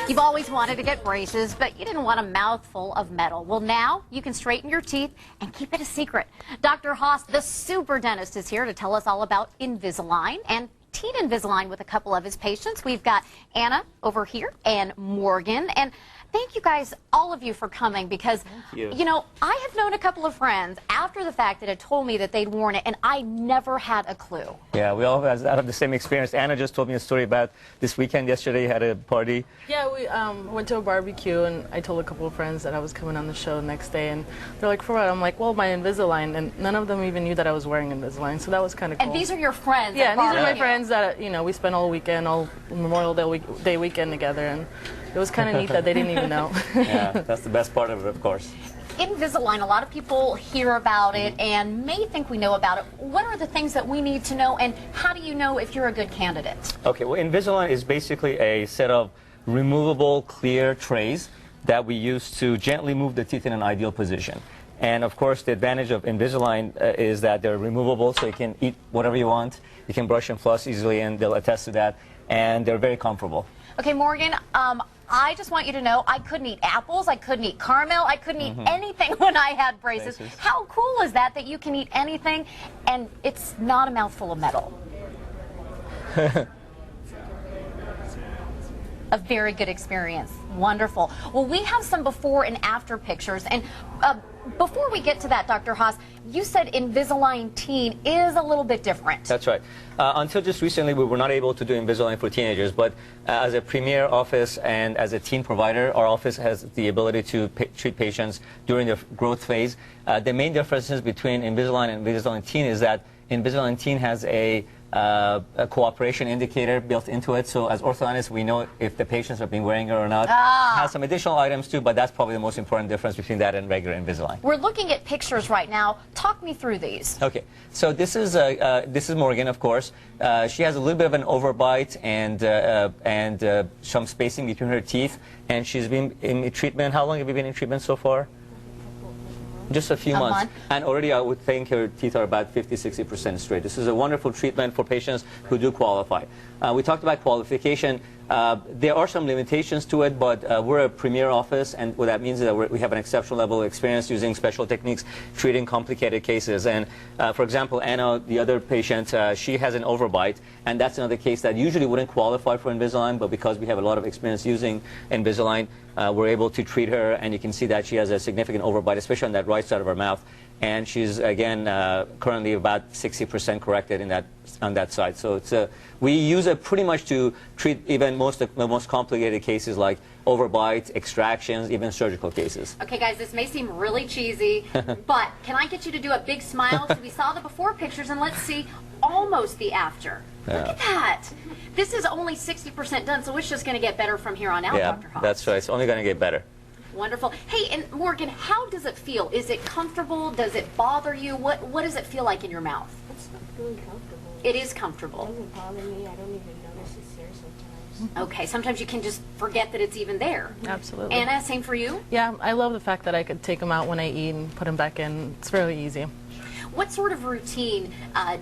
You've always wanted to get braces, but you didn't want a mouthful of metal. Well, now you can straighten your teeth and keep it a secret. Dr. Haas, the super dentist, is here to tell us all about Invisalign and Teen Invisalign with a couple of his patients. We've got Anna over here and Morgan. And thank you guys, all of you, for coming because, you know, I have known a couple of friends after the fact that had told me that they'd worn it, and I never had a clue. Yeah, we all have the same experience. Anna just told me a story about this weekend. Yesterday, you had a party. Yeah, we went to a barbecue, and I told a couple of friends that I was coming on the show the next day, and they're like, for what? I'm like, well, my Invisalign, and none of them even knew that I was wearing Invisalign, so that was kind of cool. And these are your friends? Yeah, these are my friends that, you know, we spent all weekend, all Memorial Day weekend together, and it was kind of neat that they didn't even know. Yeah, that's the best part of it, of course. Invisalign, a lot of people hear about it and may think we know about it. What are the things that we need to know, and how do you know if you're a good candidate? Okay, well, Invisalign is basically a set of removable clear trays that we use to gently move the teeth in an ideal position. And of course, the advantage of Invisalign is that they're removable, so you can eat whatever you want. You can brush and floss easily, and they'll attest to that. And they're very comfortable. Okay, Morgan, I just want you to know I couldn't eat apples, I couldn't eat caramel, I couldn't eat anything when I had braces. How cool is that you can eat anything and it's not a mouthful of metal? A very good experience. Wonderful. Well, we have some before and after pictures. And before we get to that, Dr. Haas, you said Invisalign Teen is a little bit different. That's right. Until just recently, we were not able to do Invisalign for teenagers, but as a premier office and as a teen provider, our office has the ability to treat patients during their growth phase. The main differences between Invisalign and Invisalign Teen is that Invisalign Teen has a cooperation indicator built into it, so as orthodontists we know if the patients are being wearing it or not. It has some additional items too, but that's probably the most important difference between that and regular Invisalign. We're looking at pictures right now. Talk me through these. Okay, so this is Morgan, of course. She has a little bit of an overbite and some spacing between her teeth, and she's been in treatment. How long have you been in treatment so far? Just a few months. And already I would think her teeth are about 50–60% straight. This is a wonderful treatment for patients who do qualify. We talked about qualification. There are some limitations to it, but we're a premier office, and what that means is that we have an exceptional level of experience using special techniques treating complicated cases. And for example, Anna, the other patient, she has an overbite, and that's another case that usually wouldn't qualify for Invisalign, but because we have a lot of experience using Invisalign, we're able to treat her, and you can see that she has a significant overbite, especially on that right side of her mouth. And she's, again, currently about 60% corrected on that side. So we use it pretty much to treat even the most complicated cases like overbites, extractions, even surgical cases. Okay, guys, this may seem really cheesy, but can I get you to do a big smile? So we saw the before pictures, and let's see almost the after. Look at that. This is only 60% done, so it's just going to get better from here on out, Dr. Haas. That's right. It's only going to get better. Wonderful. Hey, and Morgan, how does it feel? Is it comfortable? Does it bother you? What does it feel like in your mouth? It's really comfortable. It is comfortable. It doesn't bother me. I don't even notice it's there sometimes. Okay, sometimes you can just forget that it's even there. Absolutely. Anna, same for you? Yeah, I love the fact that I could take them out when I eat and put them back in. It's really easy. What sort of routine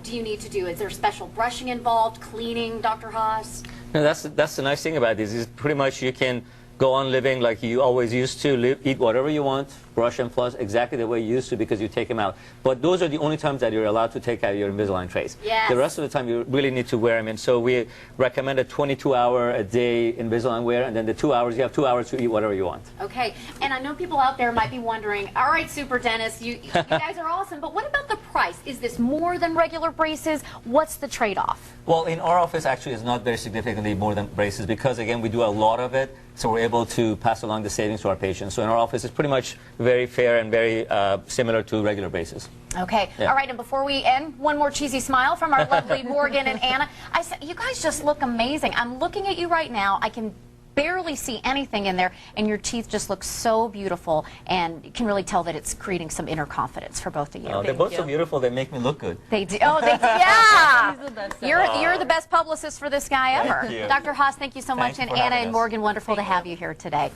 do you need to do? Is there special brushing involved, cleaning, Dr. Haas? No, that's the nice thing about this is pretty much you can go on living like you always used to, eat whatever you want, brush and floss exactly the way you used to because you take them out. But those are the only times that you're allowed to take out your Invisalign trays. Yes. The rest of the time you really need to wear them. And so we recommend a 22-hour-a-day Invisalign wear, and then the 2 hours, you have 2 hours to eat whatever you want. Okay, and I know people out there might be wondering, all right, super dentist, you guys are awesome, but what about the price? Is this more than regular braces? What's the trade-off? Well, in our office, actually, it's not very significantly more than braces because, again, we do a lot of it, so we're able to pass along the savings to our patients. So in our office, it's pretty much very fair and very similar to regular braces. Okay. Yeah. All right, and before we end, one more cheesy smile from our lovely Morgan and Anna. I said, you guys just look amazing. I'm looking at you right now. I can barely see anything in there, and your teeth just look so beautiful, and you can really tell that it's creating some inner confidence for both of you. Oh, they're both so beautiful, they make me look good. They do. Oh, they do. Yeah. He's the best. You're the best publicist for this guy ever. Thank you. Dr. Haas, thank you so much, and Anna and Morgan, wonderful to have you here today.